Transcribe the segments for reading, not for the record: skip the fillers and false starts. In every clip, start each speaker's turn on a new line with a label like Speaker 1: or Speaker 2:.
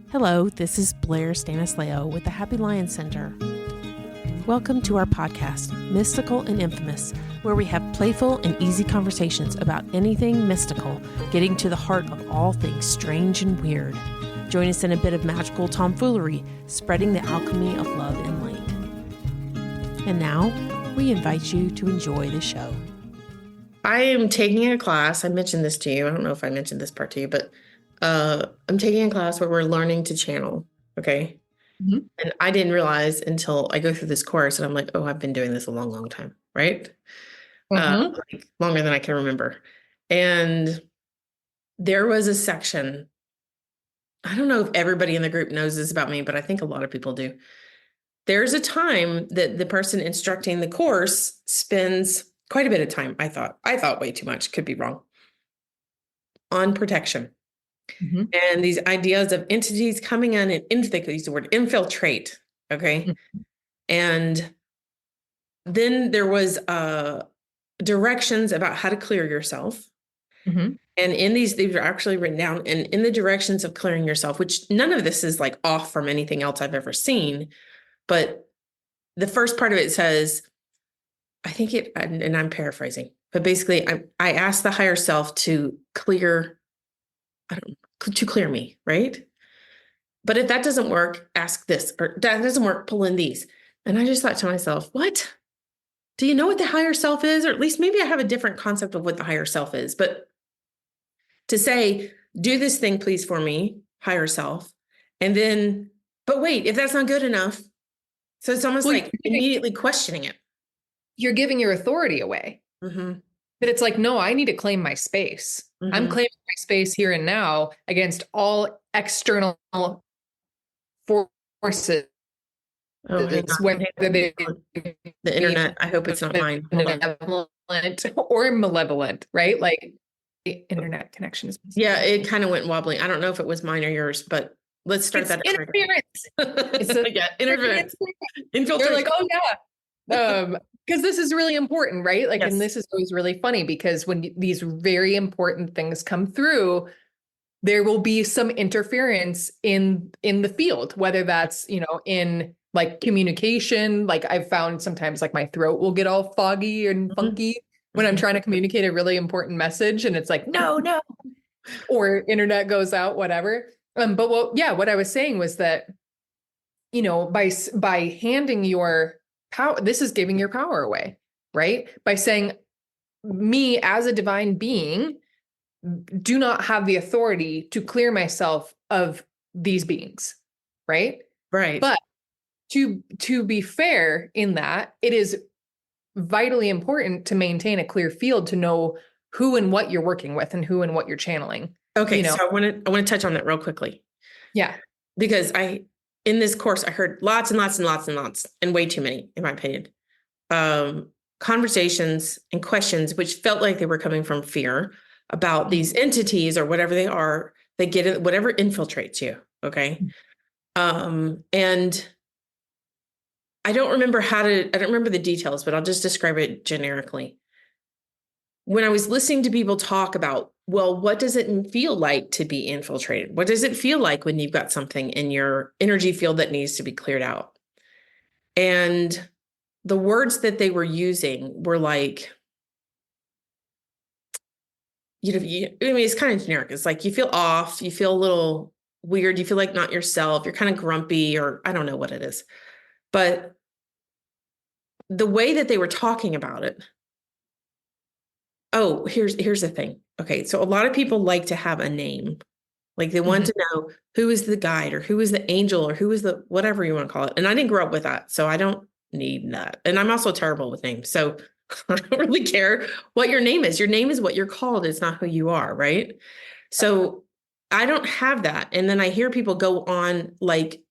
Speaker 1: Hello, this is Blair Stanislao with the Happy Lion Center. Welcome to our podcast, Mystical and Infamous, where we have playful and easy conversations about anything mystical, getting to the heart of all things strange and weird. Join us in a bit of magical tomfoolery, spreading the alchemy of love and light. And now, we invite you to enjoy the show.
Speaker 2: I am taking a class. I mentioned this to you. I don't know if I mentioned this part to you, but I'm taking a class where we're learning to channel. Okay.
Speaker 1: Mm-hmm.
Speaker 2: And I didn't realize until I go through this course and I'm like, oh, I've been doing this a long, long time. Right. Like longer than I can remember. And there was a section. I don't know if everybody in the group knows this about me, but I think a lot of people do. There's a time that the person instructing the course spends quite a bit of time. I thought way too much, could be wrong, on protection.
Speaker 1: Mm-hmm.
Speaker 2: And these ideas of entities coming in and they could use the word infiltrate. Okay.
Speaker 1: Mm-hmm.
Speaker 2: And then there was directions about how to clear yourself.
Speaker 1: Mm-hmm.
Speaker 2: And in these are actually written down, and in the directions of clearing yourself, which none of this is like off from anything else I've ever seen. But the first part of it says, I think it, and I'm paraphrasing, but basically I asked the higher self to clear me, right? But if that doesn't work, ask this, or that doesn't work, pull in these. And I just thought to myself, what? Do you know what the higher self is? Or at least maybe I have a different concept of what the higher self is. But to say, do this thing, please, for me, higher self. And then, but wait, if that's not good enough. So it's almost like immediately questioning it.
Speaker 3: You're giving your authority away.
Speaker 2: Mm-hmm.
Speaker 3: But it's like, no, I need to claim my space.
Speaker 2: Mm-hmm.
Speaker 3: I'm claiming my space here and now against all external forces.
Speaker 2: The internet, I hope it's not mine.
Speaker 3: Benevolent or malevolent, right? Like the internet connection is.
Speaker 2: Yeah, it kind of went wobbly. I don't know if it was mine or yours, but let's start that.
Speaker 3: Interference.
Speaker 2: Interference.
Speaker 3: You're like, oh yeah. Because this is really important, right? Like,
Speaker 2: yes.
Speaker 3: And this is always really funny because when these very important things come through, there will be some interference in the field, whether that's, in like communication. Like I've found sometimes like my throat will get all foggy and funky when I'm trying to communicate a really important message. And it's like, no, or internet goes out, whatever. But what I was saying was that, by handing your power, this is giving your power away, right? By saying, me as a divine being, do not have the authority to clear myself of these beings, right?
Speaker 2: Right.
Speaker 3: But to be fair in that, it is vitally important to maintain a clear field to know who and what you're working with and who and what you're channeling.
Speaker 2: Okay, so I want to touch on that real quickly.
Speaker 3: Yeah.
Speaker 2: Because in this course, I heard lots and lots and lots and lots, and way too many, in my opinion, conversations and questions, which felt like they were coming from fear about these entities or whatever they are, they get it, whatever infiltrates you. Okay. And I don't remember the details, but I'll just describe it generically. When I was listening to people talk about, well, what does it feel like to be infiltrated? What does it feel like when you've got something in your energy field that needs to be cleared out? And the words that they were using were like, it's kind of generic. It's like, you feel off, you feel a little weird, you feel like not yourself, you're kind of grumpy, or I don't know what it is. But the way that they were talking about it, here's the thing. Okay, so a lot of people like to have a name. Like they want to know who is the guide or who is the angel or who is the whatever you want to call it. And I didn't grow up with that, so I don't need that. And I'm also terrible with names. So I don't really care what your name is. Your name is what you're called. It's not who you are, right? So I don't have that. And then I hear people go on like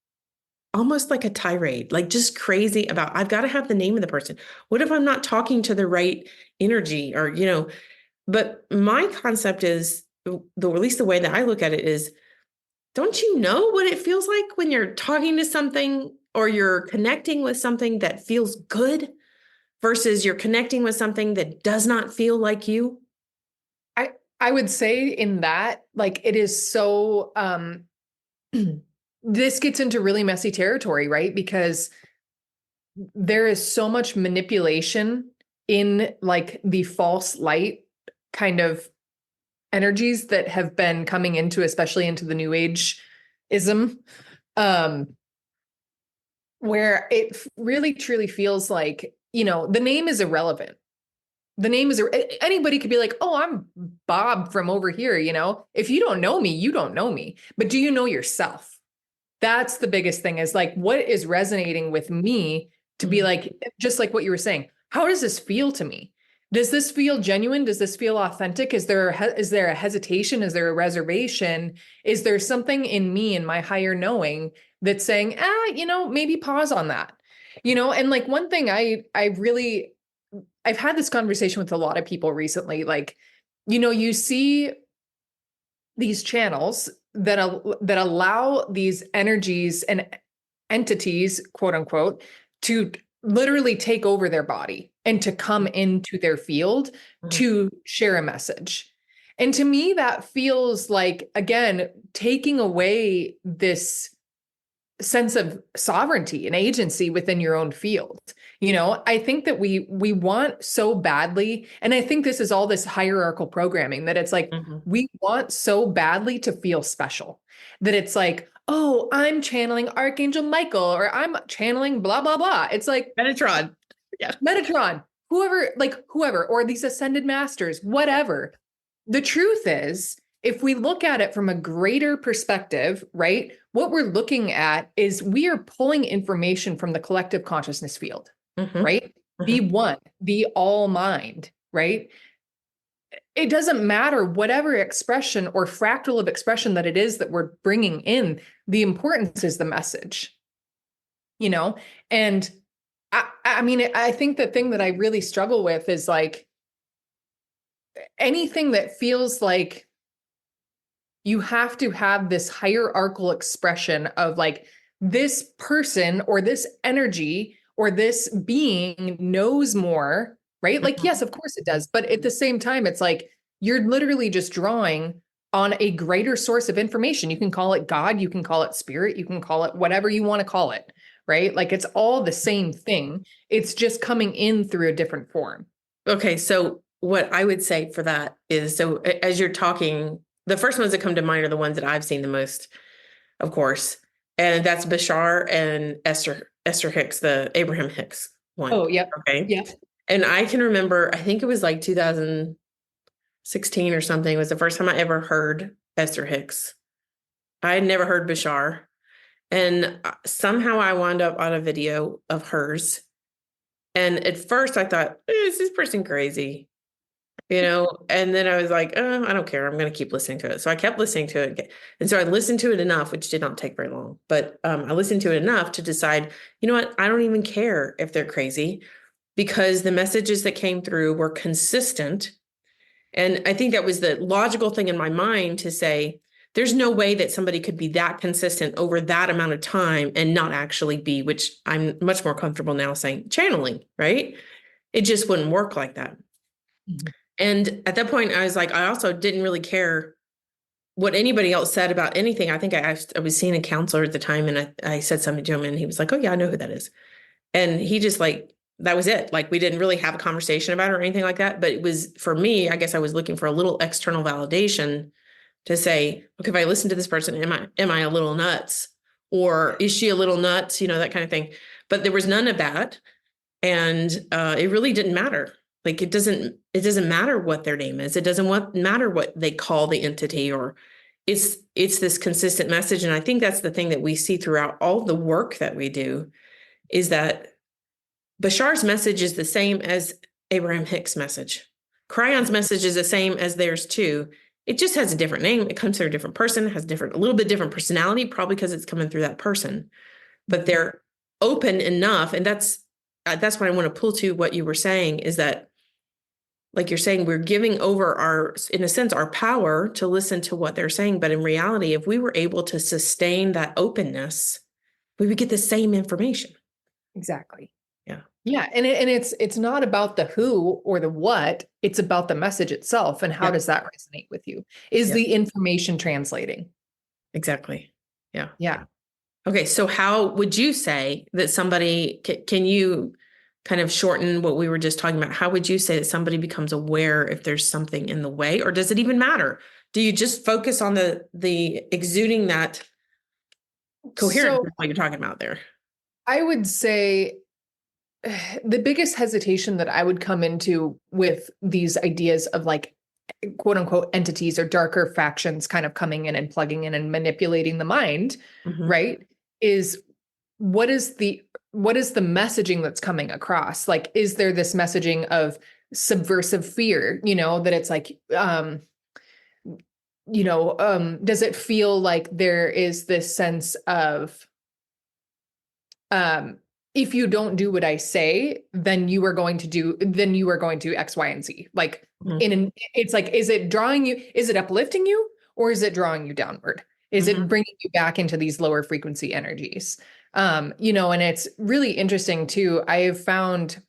Speaker 2: almost like a tirade, like just crazy about, I've got to have the name of the person. What if I'm not talking to the right energy or, but my concept is, at least the way that I look at it is, don't you know what it feels like when you're talking to something or you're connecting with something that feels good versus you're connecting with something that does not feel like you?
Speaker 3: I would say in that, like, it is so, this gets into really messy territory, right? Because there is so much manipulation in like the false light kind of energies that have been coming into, especially into the new age ism, where it really truly feels like, the name is irrelevant. The name is, anybody could be like, oh, I'm Bob from over here. If you don't know me, you don't know me, but do you know yourself? That's the biggest thing, is like, what is resonating with me to be like, just like what you were saying, how does this feel to me? Does this feel genuine? Does this feel authentic? Is there a hesitation? Is there a reservation? Is there something in me, in my higher knowing, that's saying, maybe pause on that, and like one thing I've had this conversation with a lot of people recently, like, you see these channels that allow these energies and entities, quote unquote, to literally take over their body and to come into their field to share a message. And to me, that feels like, again, taking away this sense of sovereignty and agency within your own field. I think that we want so badly, and I think this is all this hierarchical programming, that it's like, we want so badly to feel special, that it's like, oh, I'm channeling Archangel Michael, or I'm channeling blah, blah, blah. It's like
Speaker 2: Metatron. Yeah.
Speaker 3: Metatron, whoever, or these ascended masters, whatever. The truth is, if we look at it from a greater perspective, right, what we're looking at is we are pulling information from the collective consciousness field, right? The one, the all mind, right? It doesn't matter whatever expression or fractal of expression that it is that we're bringing in. The importance is the message, and I mean, I think the thing that I really struggle with is like anything that feels like you have to have this hierarchical expression of like, this person or this energy or this being knows more, right? Like, yes, of course it does. But at the same time, it's like, you're literally just drawing on a greater source of information. You can call it God, you can call it spirit, you can call it whatever you want to call it, right? Like, it's all the same thing. It's just coming in through a different form.
Speaker 2: Okay. So what I would say for that is, so as you're talking, the first ones that come to mind are the ones that I've seen the most, of course. And that's Bashar and Esther Hicks, the Abraham Hicks one.
Speaker 3: Oh, yep.
Speaker 2: Okay.
Speaker 3: Yep.
Speaker 2: And I can remember, I think it was like 2016 or something was the first time I ever heard Esther Hicks. I had never heard Bashar. And somehow I wound up on a video of hers. And at first I thought, is this person crazy? And then I was like, I don't care. I'm going to keep listening to it. So I kept listening to it. And so I listened to it enough, which did not take very long, but I listened to it enough to decide, you know what? I don't even care if they're crazy, because the messages that came through were consistent. And I think that was the logical thing in my mind to say, there's no way that somebody could be that consistent over that amount of time and not actually be, which I'm much more comfortable now saying, channeling, right? It just wouldn't work like that. And at that point, I was like, I also didn't really care what anybody else said about anything. I think I was seeing a counselor at the time, and I said something to him, and he was like, oh yeah, I know who that is. And he just like, that was it. Like, we didn't really have a conversation about it or anything like that. But it was, for me, I guess I was looking for a little external validation to say, okay, if I listen to this person, am I a little nuts? Or is she a little nuts? That kind of thing. But there was none of that. And it really didn't matter. Like, it doesn't matter what their name is. It doesn't matter what they call the entity, or it's this consistent message. And I think that's the thing that we see throughout all the work that we do, is that Bashar's message is the same as Abraham Hicks' message. Cryon's message is the same as theirs too. It just has a different name. It comes through a different person, has a little bit different personality, probably because it's coming through that person. But they're open enough. And that's what I want to pull to what you were saying, is that, like you're saying, we're giving over in a sense, our power to listen to what they're saying. But in reality, if we were able to sustain that openness, we would get the same information.
Speaker 3: Exactly.
Speaker 2: Yeah.
Speaker 3: Yeah. And it's not about the who or the what, it's about the message itself. And how does that resonate with you? Is the information translating?
Speaker 2: Exactly. Yeah.
Speaker 3: Yeah.
Speaker 2: Okay, so how would you say that somebody, can you kind of shorten what we were just talking about? How would you say that somebody becomes aware if there's something in the way, or does it even matter? Do you just focus on the exuding that coherence,
Speaker 3: So
Speaker 2: is what you're talking about there?
Speaker 3: I would say the biggest hesitation that I would come into with these ideas of like quote unquote entities or darker factions kind of coming in and plugging in and manipulating the mind,
Speaker 2: Mhm.
Speaker 3: right? Is what is the messaging that's coming across? Like, is there this messaging of subversive fear, that it's like, does it feel like there is this sense of, um, if you don't do what I say, then you are going to X, Y, and Z. Like
Speaker 2: Mhm.
Speaker 3: it's like, is it uplifting you or is it drawing you downward? Is it
Speaker 2: Mhm.
Speaker 3: bringing you back into these lower frequency energies? And it's really interesting too. I have found,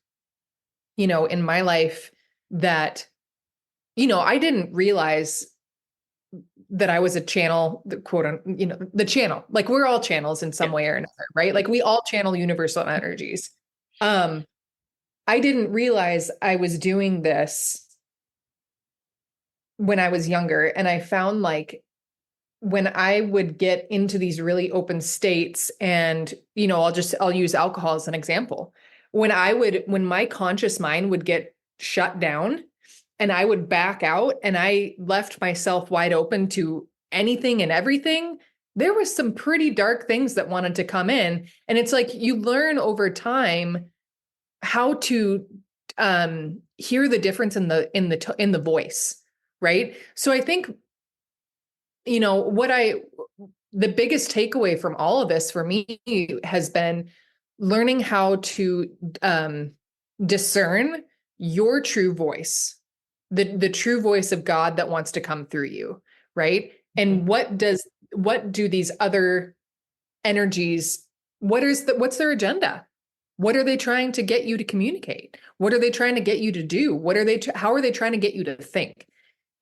Speaker 3: in my life that, I didn't realize that I was a channel, the quote on, the channel, like we're all channels in some
Speaker 2: Yeah.
Speaker 3: way or another, right? Like we all channel universal energies. Um, I didn't realize I was doing this when I was younger. And I found like when I would get into these really open states and, I'll use alcohol as an example. When my conscious mind would get shut down and I would back out and I left myself wide open to anything and everything, there was some pretty dark things that wanted to come in. And it's like you learn over time how to hear the difference in the voice, right? So I think the biggest takeaway from all of this for me has been learning how to discern your true voice, the true voice of God that wants to come through you, right? And what do these other energies, what's their agenda? What are they trying to get you to communicate? What are they trying to get you to do? How are they trying to get you to think?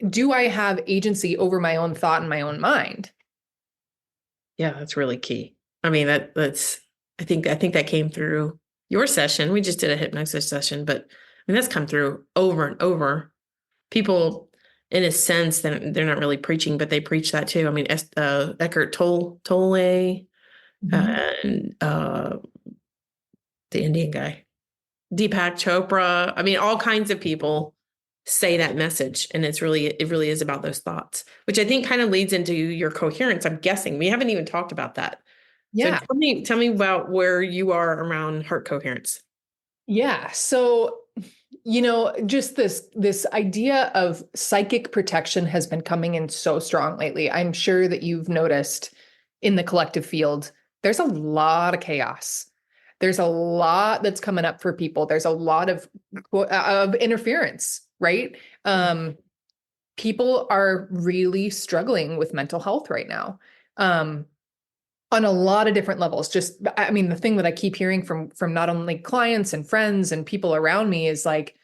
Speaker 3: Do I have agency over my own thought and my own mind?
Speaker 2: Yeah, that's really key. I mean, that's I think that came through your session. We just did a hypnosis session, but I mean that's come through over and over. People, in a sense, that they're not really preaching, but they preach that too. I mean, Eckhart Tolle and the Indian guy, Deepak Chopra. I mean, all kinds of people say that message, and it really is about those thoughts, which I think kind of leads into your coherence. I'm guessing we haven't even talked about that. So
Speaker 3: Yeah.
Speaker 2: tell me about where you are around heart coherence.
Speaker 3: Yeah. So, just this idea of psychic protection has been coming in so strong lately. I'm sure that you've noticed in the collective field, there's a lot of chaos. There's a lot that's coming up for people. There's a lot of interference, right? People are really struggling with mental health right now. On a lot of different levels. Just, I mean, the thing that I keep hearing from not only clients and friends and people around me is like,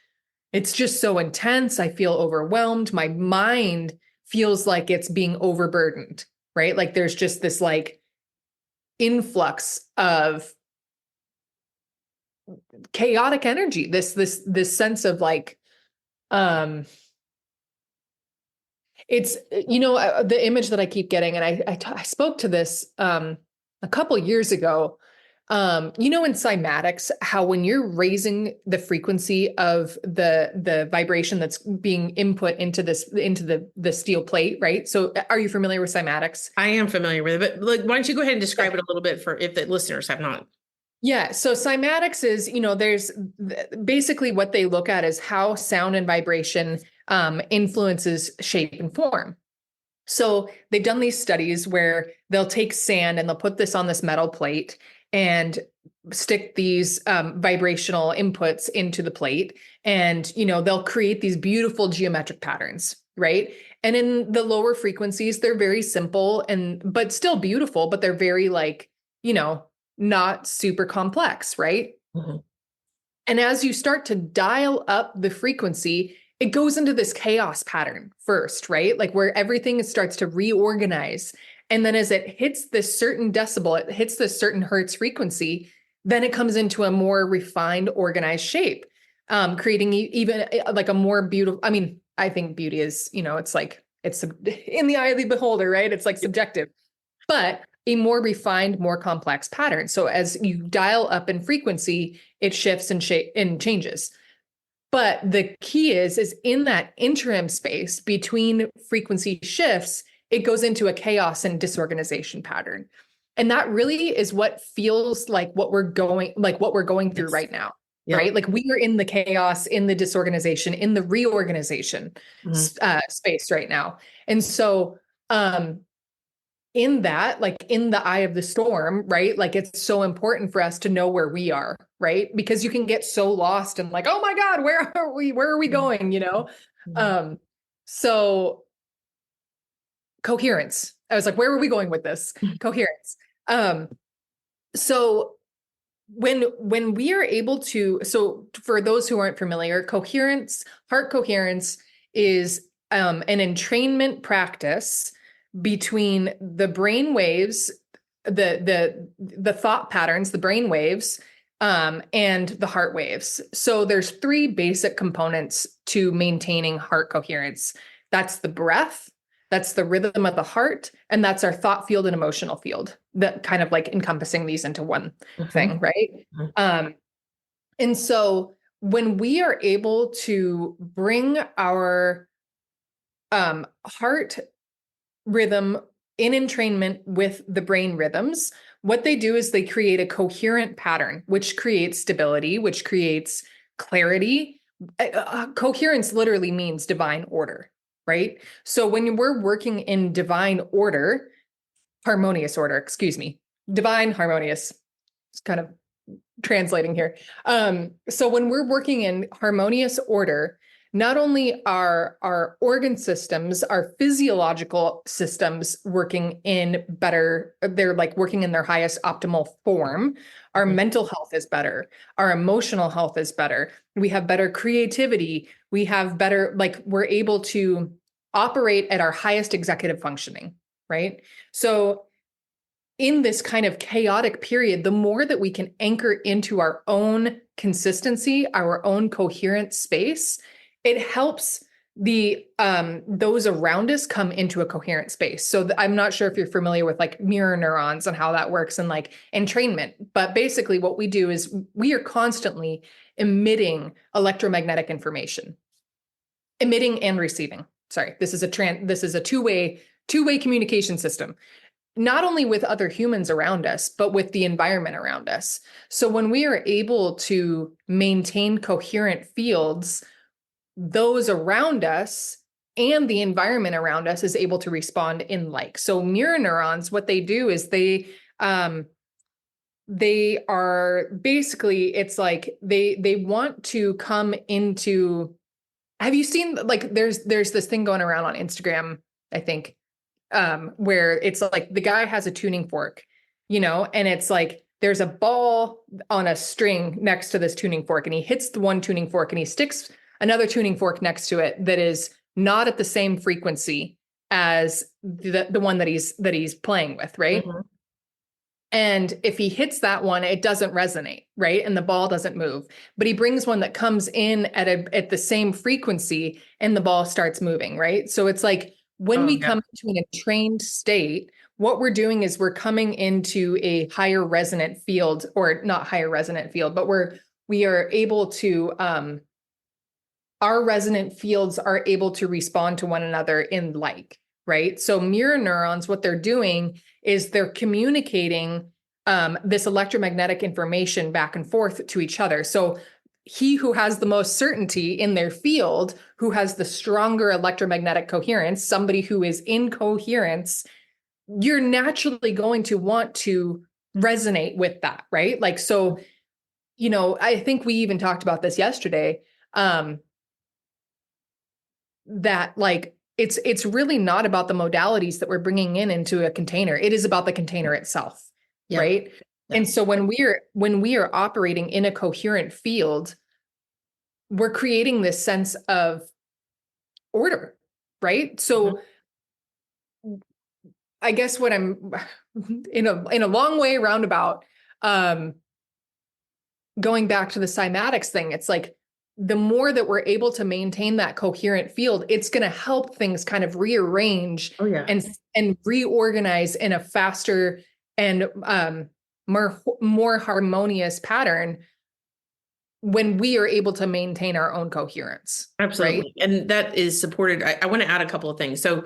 Speaker 3: it's just so intense. I feel overwhelmed. My mind feels like it's being overburdened, right? Like there's just this like influx of chaotic energy, this sense of like, um, it's, the image that I keep getting, and I spoke to this, a couple years ago. In cymatics, how when you're raising the frequency of the vibration that's being input into the steel plate, right? So are you familiar with cymatics?
Speaker 2: I am familiar with it, but like, why don't you go ahead and describe it a little bit for if the listeners have not?
Speaker 3: Yeah. So cymatics is, there's basically what they look at is how sound and vibration influences shape and form. So they've done these studies where they'll take sand and they'll put this on this metal plate and stick these vibrational inputs into the plate. And, they'll create these beautiful geometric patterns, right? And in the lower frequencies, they're very simple but still beautiful, but they're very like, not super complex, right?
Speaker 2: Mm-hmm.
Speaker 3: And as you start to dial up the frequency, it goes into this chaos pattern first, right? Like where everything starts to reorganize And then as it hits this certain decibel, it hits this certain hertz frequency, then it comes into a more refined, organized shape, creating even like a more beautiful, I mean, I think beauty is, it's like, it's in the eye of the beholder, right? It's like subjective, but a more refined, more complex pattern. So as you dial up in frequency, it shifts and changes. But the key is in that interim space between frequency shifts, it goes into a chaos and disorganization pattern. And that really is what feels like what we're going through
Speaker 2: Yes.
Speaker 3: right now.
Speaker 2: Yep.
Speaker 3: Right? Like we are in the chaos, in the disorganization, in the reorganization space right now. And so in that, like in the eye of the storm, right? Like it's so important for us to know where we are, right? Because you can get so lost and like, oh my God, where are we? Where are we going? So coherence. I was like, where are we going with this? Coherence. So when we are able to, so for those who aren't familiar, coherence, heart coherence is an entrainment practice between the brain waves, the thought patterns, the brain waves, and the heart waves. So there's three basic components to maintaining heart coherence. That's the breath, that's the rhythm of the heart, and that's our thought field and emotional field, that kind of like encompassing these into one thing, right? And so when we are able to bring our heart rhythm in entrainment with the brain rhythms, what they do is they create a coherent pattern, which creates stability, which creates clarity. Coherence literally means divine order, right? So when we're working in divine order, harmonious order, excuse me, divine harmonious, it's kind of translating here. So when we're working in harmonious order, not only are our organ systems, our physiological systems working in better, they're like working in their highest optimal form. Our mental health is better. Our emotional health is better. We have better creativity. We have better, like we're able to operate at our highest executive functioning, right? So in this kind of chaotic period, the more that we can anchor into our own consistency, our own coherent space, it helps the those around us come into a coherent space. So I'm not sure if you're familiar with like mirror neurons and how that works and like entrainment, but basically what we do is we are constantly emitting electromagnetic information, emitting and receiving. Sorry, this is a two-way communication system, not only with other humans around us, but with the environment around us. So when we are able to maintain coherent fields, those around us and the environment around us is able to respond in like. So mirror neurons, what they do is they are basically, it's like they want to come into, have you seen like there's this thing going around on Instagram, I think, where it's like the guy has a tuning fork, and it's like there's a ball on a string next to this tuning fork, and he hits the one tuning fork and he sticks another tuning fork next to it that is not at the same frequency as the one that he's playing with, right? And if he hits that one, it doesn't resonate, right? And the ball doesn't move. But he brings one that comes in at the same frequency and the ball starts moving, right? So it's like when we come into an entrained state, what we're doing is we're coming into a higher resonant field, or not higher resonant field, but we are able to our resonant fields are able to respond to one another in like, right? So mirror neurons, what they're doing is they're communicating this electromagnetic information back and forth to each other. So he who has the most certainty in their field, who has the stronger electromagnetic coherence, somebody who is in coherence, you're naturally going to want to resonate with that, right? Like, so, I think we even talked about this yesterday, that like, it's really not about the modalities that we're bringing into a container. It is about the container itself, right? Yeah. And so when we are operating in a coherent field, we're creating this sense of order, right? So I guess what I'm in a long way roundabout, going back to the cymatics thing, it's like the more that we're able to maintain that coherent field, it's going to help things kind of rearrange
Speaker 2: Oh yeah.
Speaker 3: and reorganize in a faster and more harmonious pattern when we are able to maintain our own coherence.
Speaker 2: Absolutely.
Speaker 3: Right?
Speaker 2: And that is supported. I want to add a couple of things. So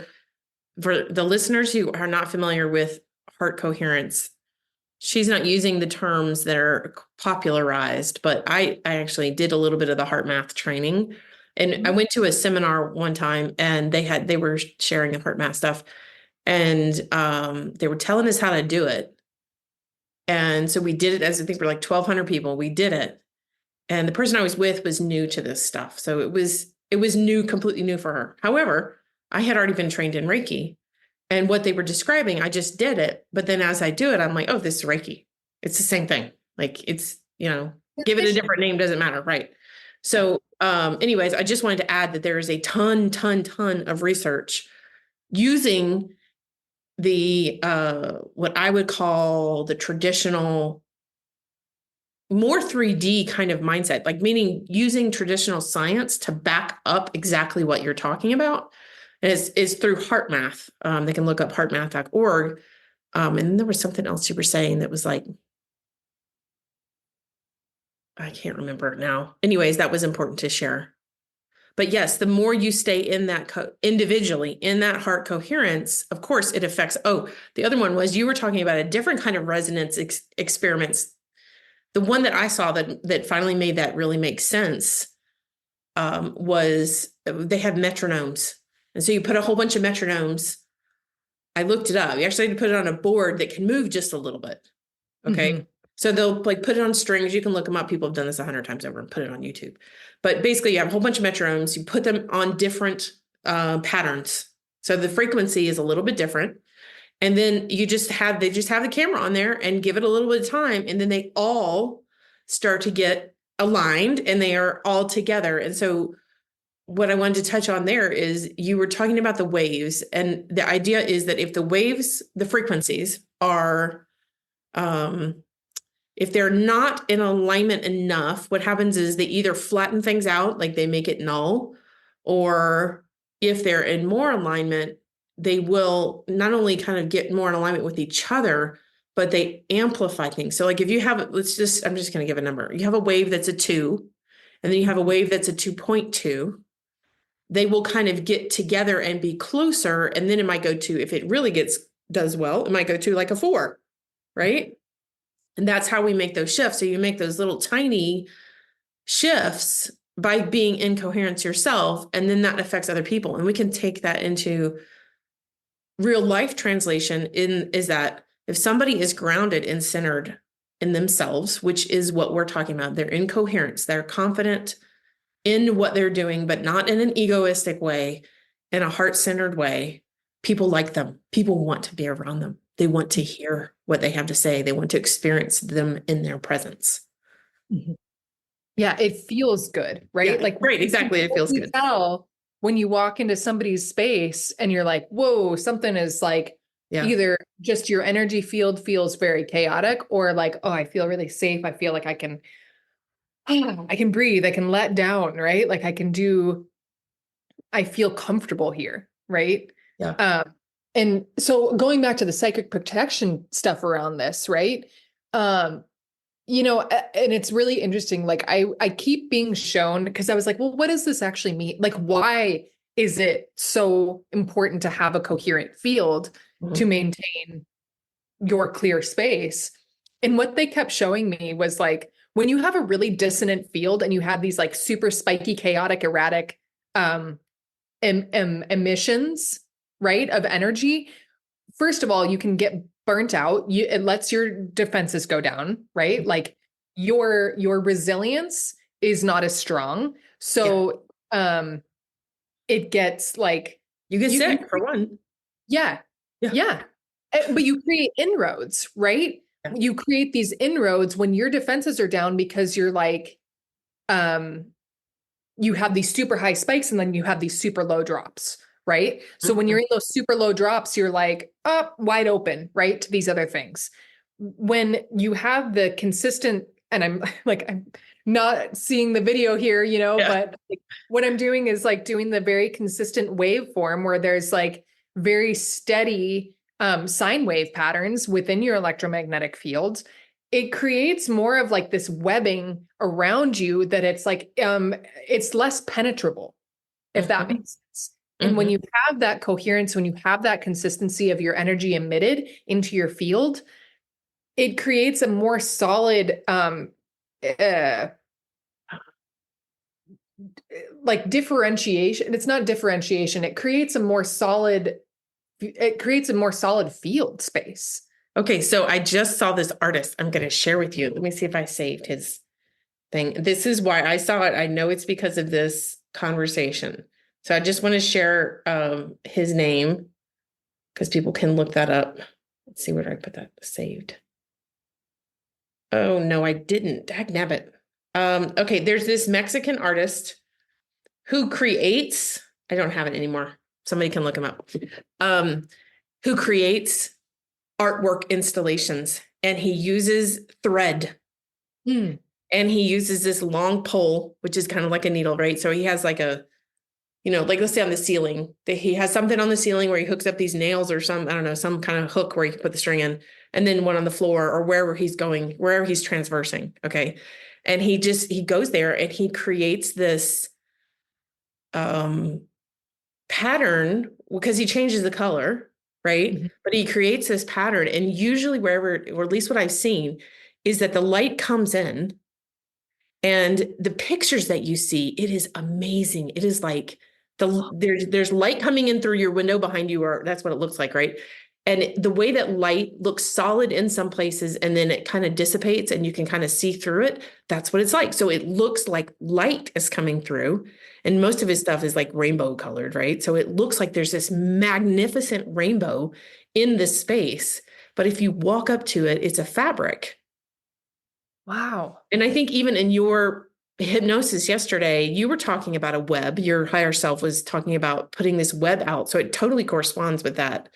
Speaker 2: for the listeners who are not familiar with heart coherence, she's not using the terms that are popularized, but I actually did a little bit of the heart math training. And I went to a seminar one time and they were sharing the heart math stuff. And they were telling us how to do it. And so we did it as I think we're like 1,200 people. We did it. And the person I was with was new to this stuff. So it was new, completely new for her. However, I had already been trained in Reiki. And what they were describing, I just did it. But then as I do it, I'm like, oh, this is Reiki. It's the same thing. Like it's, give it a different name, doesn't matter. Right. So anyways, I just wanted to add that there is a ton of research using the what I would call the traditional more 3D kind of mindset, like meaning using traditional science to back up exactly what you're talking about is through heart math. They can look up heartmath.org. And there was something else you were saying that was like, I can't remember it now. Anyways, that was important to share. But yes, the more you stay in that individually in that heart coherence, of course, it affects. Oh, the other one was you were talking about a different kind of resonance experiments. The one that I saw that finally made that really make sense was they have metronomes. And so you put a whole bunch of metronomes. I looked it up. You actually had to put it on a board that can move just a little bit. Okay. Mm-hmm. So they'll like put it on strings. You can look them up. People have done this 100 times over and put it on YouTube. But basically you have a whole bunch of metronomes. You put them on different patterns. So the frequency is a little bit different. And then they just have the camera on there and give it a little bit of time. And then they all start to get aligned and they are all together. And so what I wanted to touch on there is you were talking about the waves. And the idea is that if the waves, the frequencies are, if they're not in alignment enough, what happens is they either flatten things out, like they make it null, or if they're in more alignment, they will not only kind of get more in alignment with each other, but they amplify things. So like if you have, I'm just going to give a number. You have a wave that's a 2, and then you have a wave that's a 2.2. They will kind of get together and be closer. And then it might go to, if it really does well, it might go to like a 4, right? And that's how we make those shifts. So you make those little tiny shifts by being in coherence yourself, and then that affects other people. And we can take that into real life translation is that if somebody is grounded and centered in themselves, which is what we're talking about, they're in coherence, they're confident in what they're doing, but not in an egoistic way, in a heart-centered way, people like them. People want to be around them. They want to hear what they have to say. They want to experience them in their presence.
Speaker 3: Mm-hmm. Yeah, it feels good, right?
Speaker 2: Yeah, like right, exactly. It feels good.
Speaker 3: Tell when you walk into somebody's space and you're like, whoa, something is like either just your energy field feels very chaotic, or like, oh, I feel really safe. I feel like I can breathe. I can let down, right? Like I feel comfortable here, right?
Speaker 2: Yeah.
Speaker 3: And so going back to the psychic protection stuff around this, right? And it's really interesting. Like I keep being shown, because I was like, well, what does this actually mean? Like, why is it so important to have a coherent field to maintain your clear space? And what they kept showing me was like, when you have a really dissonant field and you have these like super spiky, chaotic, erratic emissions, right, of energy, first of all, you can get burnt out. It lets your defenses go down, right? Like your resilience is not as strong. So it gets like
Speaker 2: you get sick for one.
Speaker 3: Yeah. But you create inroads, right? Yeah. You create these inroads when your defenses are down because you're like, you have these super high spikes and then you have these super low drops, right? So when you're in those super low drops, you're like up wide open, right, to these other things. When you have the consistent, and I'm like, I'm not seeing the video here, you know,
Speaker 2: Yeah.
Speaker 3: but like, what I'm doing is like doing the very consistent waveform where there's like very steady sine wave patterns within your electromagnetic fields. It creates more of like this webbing around you that it's like it's less penetrable, if that makes sense. And when you have that coherence, when you have that consistency of your energy emitted into your field, it creates a more solid like differentiation. It's not differentiation. It creates a more solid field space.
Speaker 2: Okay, so I just saw this artist. I'm going to share with you. Let me see if I saved his thing. This is why I saw it. I know it's because of this conversation. So I just want to share his name because people can look that up. Let's see, where did I put that saved? Oh, no, I didn't. Dagnabbit. Okay, there's this Mexican artist who creates, I don't have it anymore. Somebody can look him up. Who creates artwork installations, and he uses thread. And he uses this long pole, which is kind of like a needle, right? So he has like a, you know, like let's say on the ceiling, that he has something on the ceiling where he hooks up these nails or some, I don't know, some kind of hook where he can put the string in, and then one on the floor or wherever he's going, wherever he's transversing. Okay. And he goes there and he creates this pattern because he changes the color, right? But he creates this pattern, and usually wherever, or at least what I've seen, is that the light comes in and the pictures that you see, it is amazing. It is like there's light coming in through your window behind you, or that's what it looks like, right? And the way that light looks solid in some places and then it kind of dissipates and you can kind of see through it, that's what it's like. So it looks like light is coming through, and most of his stuff is like rainbow colored, right? So it looks like there's this magnificent rainbow in this space. But if you walk up to it, it's a fabric.
Speaker 3: Wow.
Speaker 2: And I think even in your hypnosis yesterday, you were talking about a web. Your higher self was talking about putting this web out. So it totally corresponds with that.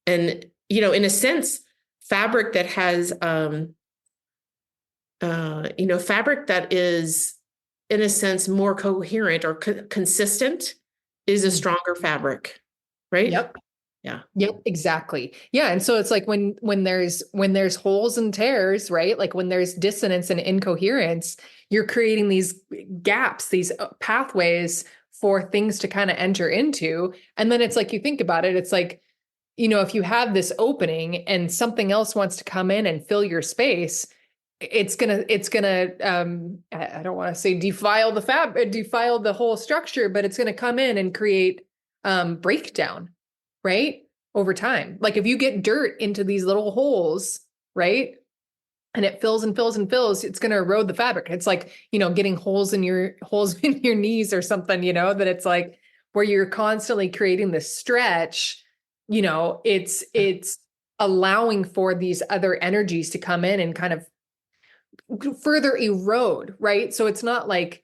Speaker 2: And, you know, in a sense, fabric that has, fabric that is, in a sense, more coherent or consistent is a stronger fabric, right?
Speaker 3: Yep.
Speaker 2: Yeah.
Speaker 3: Yep, exactly. Yeah. And so it's like when there's holes and tears, right? Like when there's dissonance and incoherence, you're creating these gaps, these pathways for things to kind of enter into. And then it's like, you think about it, it's like, you know, if you have this opening and something else wants to come in and fill your space, it's gonna I don't want to say defile the whole structure, but it's gonna come in and create breakdown, right? Over time. Like if you get dirt into these little holes, right? And it fills and fills and fills, it's going to erode the fabric. It's like, you know, getting holes in your knees or something, you know, that it's like where you're constantly creating this stretch, you know, it's allowing for these other energies to come in and kind of further erode, right? So it's not like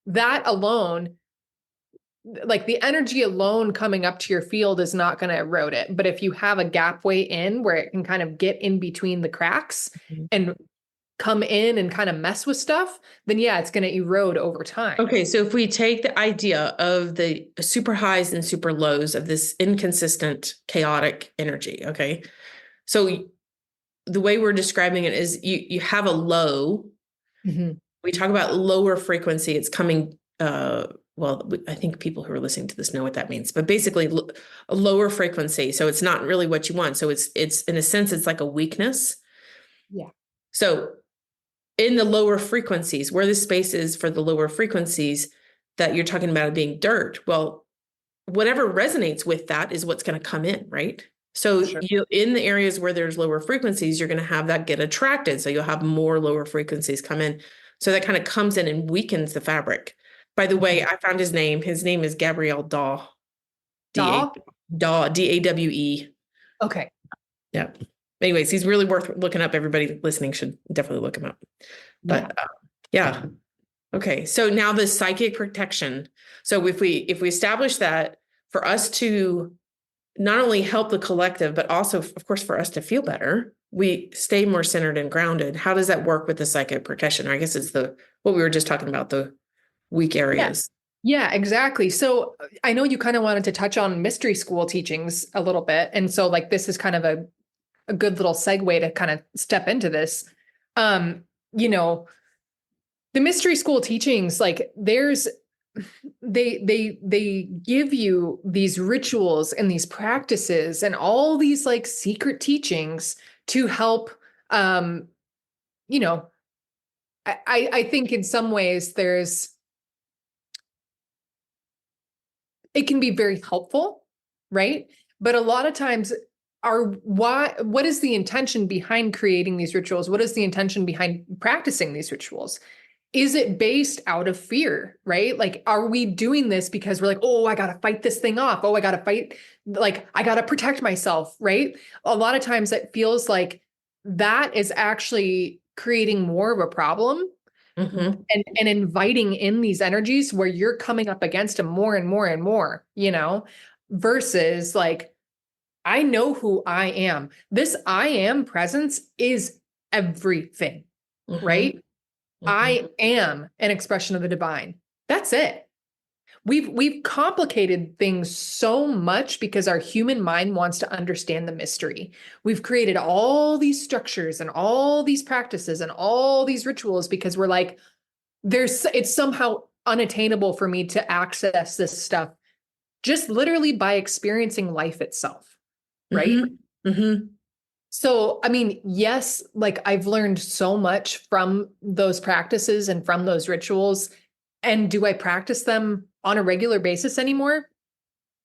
Speaker 3: that alone, like the energy alone coming up to your field is not going to erode it. But if you have a gap way in where it can kind of get in between the cracks and come in and kind of mess with stuff, then yeah, it's going to erode over time.
Speaker 2: Okay, so if we take the idea of the super highs and super lows of this inconsistent, chaotic energy, okay? So the way we're describing it is you have a low. We talk about lower frequency. It's coming, well, I think people who are listening to this know what that means, but basically a lower frequency. So it's not really what you want. So it's in a sense, it's like a weakness.
Speaker 3: Yeah.
Speaker 2: So in the lower frequencies, where the space is for the lower frequencies that you're talking about being dirt, well, whatever resonates with that is what's going to come in, right? So you, in the areas where there's lower frequencies, you're going to have that get attracted. So you'll have more lower frequencies come in. So that kind of comes in and weakens the fabric. By the way, I found his name. His name is Gabriel Daw.
Speaker 3: Daw?
Speaker 2: Daw, Dawe.
Speaker 3: Okay.
Speaker 2: Yeah. Anyways, he's really worth looking up. Everybody listening should definitely look him up. But yeah. Okay. So now the psychic protection. So if we establish that for us to not only help the collective, but also, of course, for us to feel better, we stay more centered and grounded. How does that work with the psychic percussion? Or I guess it's what we were just talking about, the weak areas.
Speaker 3: Yeah, exactly. So I know you kind of wanted to touch on mystery school teachings a little bit. And so like, this is kind of a good little segue to kind of step into this. You know, the mystery school teachings, like they give you these rituals and these practices and all these like secret teachings to help, you know, I think in some ways it can be very helpful, right? But a lot of times what is the intention behind creating these rituals? What is the intention behind practicing these rituals? Is it based out of fear, right? Like, are we doing this because we're like, oh, I got to fight this thing off. Oh, I got to fight. Like, I got to protect myself, right? A lot of times it feels like that is actually creating more of a problem and inviting in these energies where you're coming up against them more and more and more, versus like, I know who I am. This I am presence is everything, right? I am an expression of the divine. That's it. We've complicated things so much because our human mind wants to understand the mystery. We've created all these structures and all these practices and all these rituals because we're like, it's somehow unattainable for me to access this stuff just literally by experiencing life itself. Right. So, I mean, yes, like I've learned so much from those practices and from those rituals. And do I practice them on a regular basis anymore?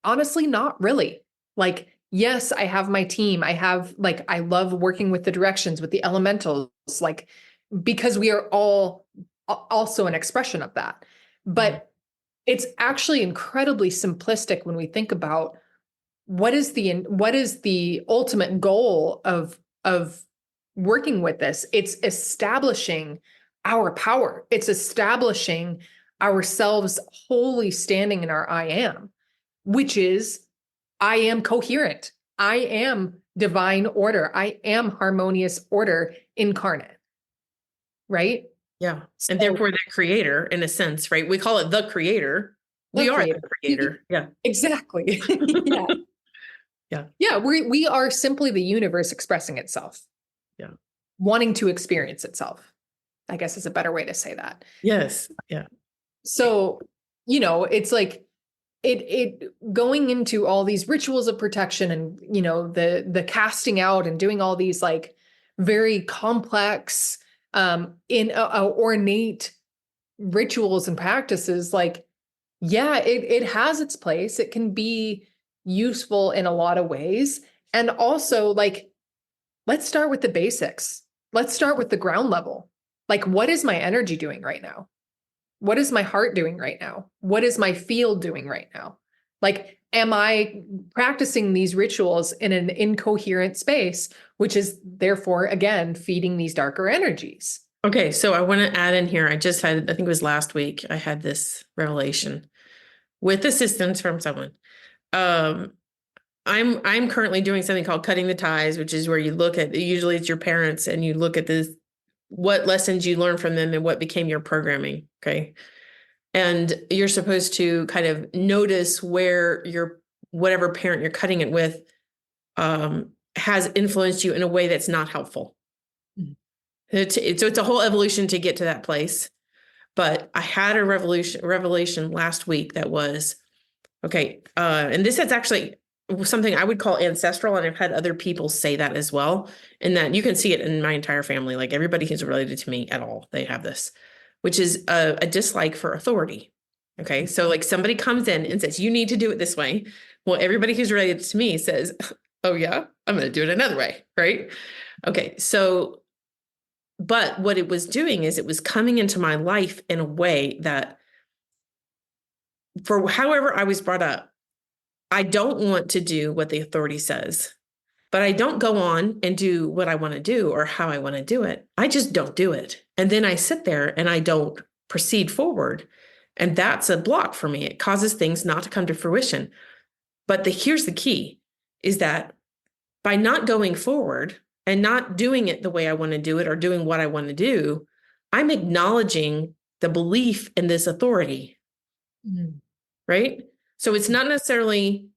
Speaker 3: Honestly, not really. Like, yes, I have my team. I love working with the directions, with the elementals, like, because we are all also an expression of that. But it's actually incredibly simplistic when we think about what is the ultimate goal of working with this. It's establishing our power. It's establishing ourselves wholly standing in our I am, which is I am coherent. I am divine order. I am harmonious order incarnate. Right?
Speaker 2: Yeah. And therefore the creator, in a sense, right? We call it the creator. We are the creator. Yeah.
Speaker 3: Exactly. Yeah. Yeah. We are simply the universe expressing itself.
Speaker 2: Yeah.
Speaker 3: Wanting to experience itself, I guess is a better way to say that.
Speaker 2: Yes. Yeah.
Speaker 3: So, it's like it going into all these rituals of protection and, the casting out and doing all these like very complex, ornate rituals and practices. Like, yeah, it has its place. It can be useful in a lot of ways. And also, like, let's start with the basics. Let's start with the ground level. Like, what is my energy doing right now? What is my heart doing right now? What is my field doing right now? Like, am I practicing these rituals in an incoherent space, which is therefore, again, feeding these darker energies?
Speaker 2: Okay. So I want to add in here, I think it was last week, I had this revelation with assistance from someone. I'm currently doing something called cutting the ties, which is where you look at, usually it's your parents and you look at what lessons you learned from them and what became your programming. Okay. And you're supposed to kind of notice where whatever parent you're cutting it with, has influenced you in a way that's not helpful. So it's a whole evolution to get to that place. But I had a revelation last week that was, okay. And this is actually something I would call ancestral. And I've had other people say that as well. And that you can see it in my entire family. Like everybody who's related to me at all, they have this, which is a dislike for authority. Okay. So like somebody comes in and says, you need to do it this way. Well, everybody who's related to me says, oh yeah, I'm going to do it another way. Right. Okay. So, but what it was doing is it was coming into my life in a way that for however I was brought up, I don't want to do what the authority says, but I don't go on and do what I want to do or how I want to do it. I just don't do it. And then I sit there and I don't proceed forward. And that's a block for me. It causes things not to come to fruition. But here's the key is that by not going forward and not doing it the way I want to do it or doing what I want to do, I'm acknowledging the belief in this authority, right? So it's not necessarily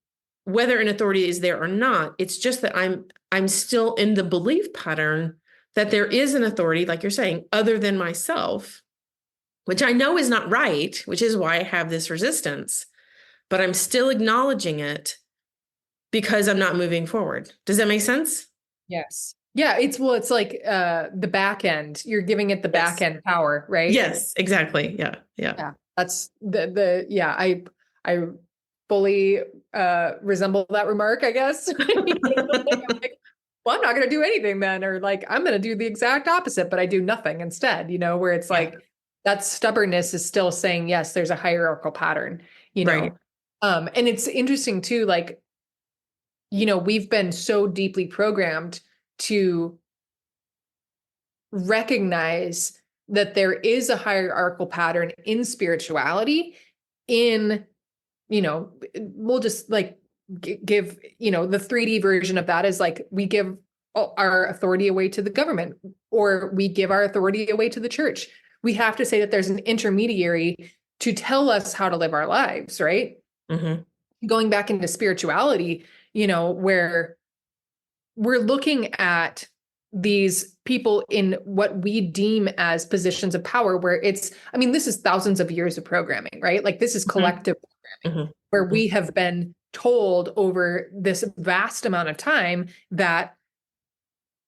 Speaker 2: whether an authority is there or not. It's just that I'm still in the belief pattern that there is an authority, like you're saying, other than myself, which I know is not right, which is why I have this resistance, but I'm still acknowledging it because I'm not moving forward. Does that make sense?
Speaker 3: Yes. Yeah. It's like the back end. You're giving it the back end power, right?
Speaker 2: Yes, exactly. Yeah.
Speaker 3: Yeah. That's I fully resemble that remark, I guess. Like, well, I'm not going to do anything then, or like, I'm going to do the exact opposite, but I do nothing instead, where it's like that stubbornness is still saying, yes, there's a hierarchical pattern,
Speaker 2: Right.
Speaker 3: And it's interesting too, like, we've been so deeply programmed to recognize that there is a hierarchical pattern in spirituality we'll just like give, the 3D version of that is like, we give our authority away to the government, or we give our authority away to the church. We have to say that there's an intermediary to tell us how to live our lives, right? Mm-hmm. Going back into spirituality, where we're looking at these people in what we deem as positions of power, where this is thousands of years of programming, right? Like this is collective programming, where we have been told over this vast amount of time that,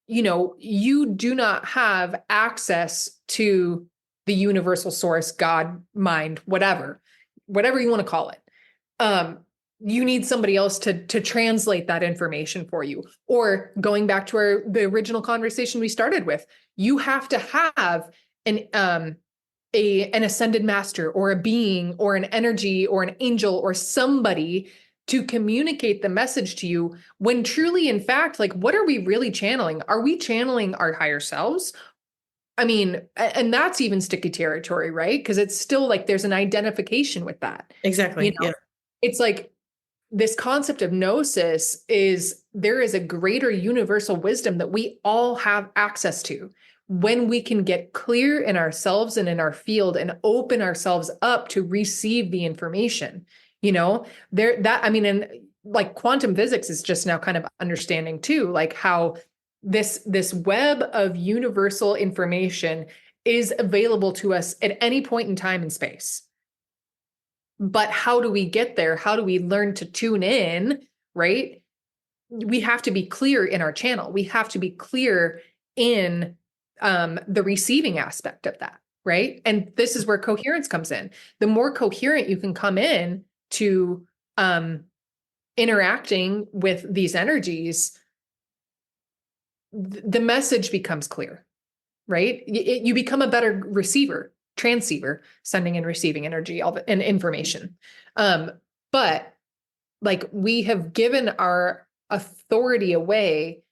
Speaker 3: you do not have access to the universal source, God, mind, whatever you want to call it. You need somebody else to translate that information for you. Or going back to the original conversation we started with, you have to have an ascended master or a being or an energy or an angel or somebody to communicate the message to you, when truly, in fact, like, what are we really channeling? Are we channeling our higher selves? And that's even sticky territory, right? Because it's still like there's an identification with that.
Speaker 2: Exactly. Yeah.
Speaker 3: It's like this concept of gnosis is there is a greater universal wisdom that we all have access to when we can get clear in ourselves and in our field and open ourselves up to receive the information. And like quantum physics is just now kind of understanding too, like how this web of universal information is available to us at any point in time and space. But how do we get there? How do we learn to tune in, right? We have to be clear in our channel. We have to be clear in the receiving aspect of that, right? And this is where coherence comes in. The more coherent you can come in to interacting with these energies, the message becomes clear, right? You become a better receiver, transceiver, sending and receiving energy and information. But like, we have given our authority away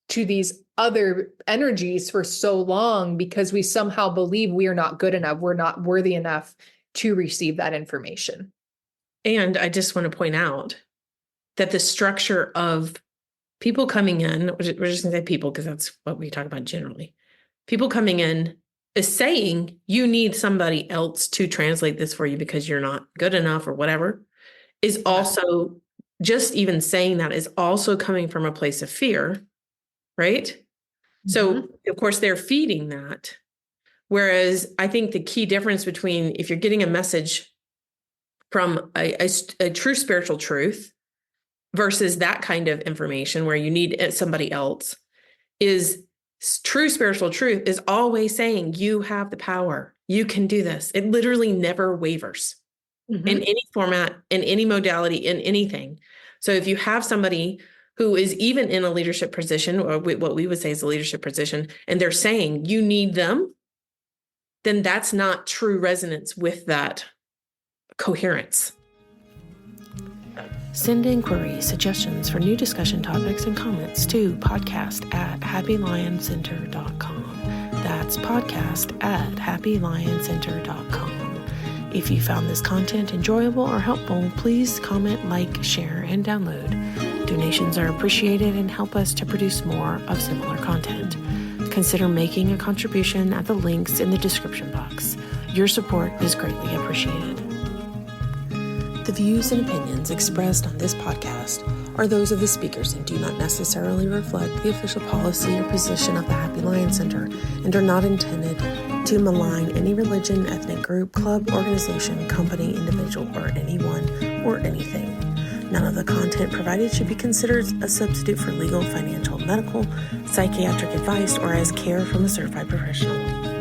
Speaker 3: to these other energies for so long because we somehow believe we are not good enough. We're not worthy enough to receive that information.
Speaker 2: And I just want to point out that the structure of people coming in, we're just going to say people because that's what we talk about generally. People coming in is saying you need somebody else to translate this for you because you're not good enough or whatever, is also just even saying that is also coming from a place of fear, right? Mm-hmm. So of course they're feeding that. Whereas I think the key difference between if you're getting a message from a true spiritual truth versus that kind of information where you need somebody else is true spiritual truth is always saying you have the power. You can do this. It literally never wavers in any format, in any modality, in anything. So if you have somebody who is even in a leadership position, or what we would say is a leadership position, and they're saying you need them, then that's not true resonance with that coherence.
Speaker 1: Send inquiries, suggestions for new discussion topics, and comments to podcast@happylioncenter.com. That's podcast@happylioncenter.com. If you found this content enjoyable or helpful, please comment, like, share, and download. Donations are appreciated and help us to produce more of similar content. Consider making a contribution at the links in the description box. Your support is greatly appreciated. The views and opinions expressed on this podcast are those of the speakers and do not necessarily reflect the official policy or position of the Happy Lion Center and are not intended to malign any religion, ethnic group, club, organization, company, individual, or anyone or anything. None of the content provided should be considered a substitute for legal, financial, medical, psychiatric advice or as care from a certified professional.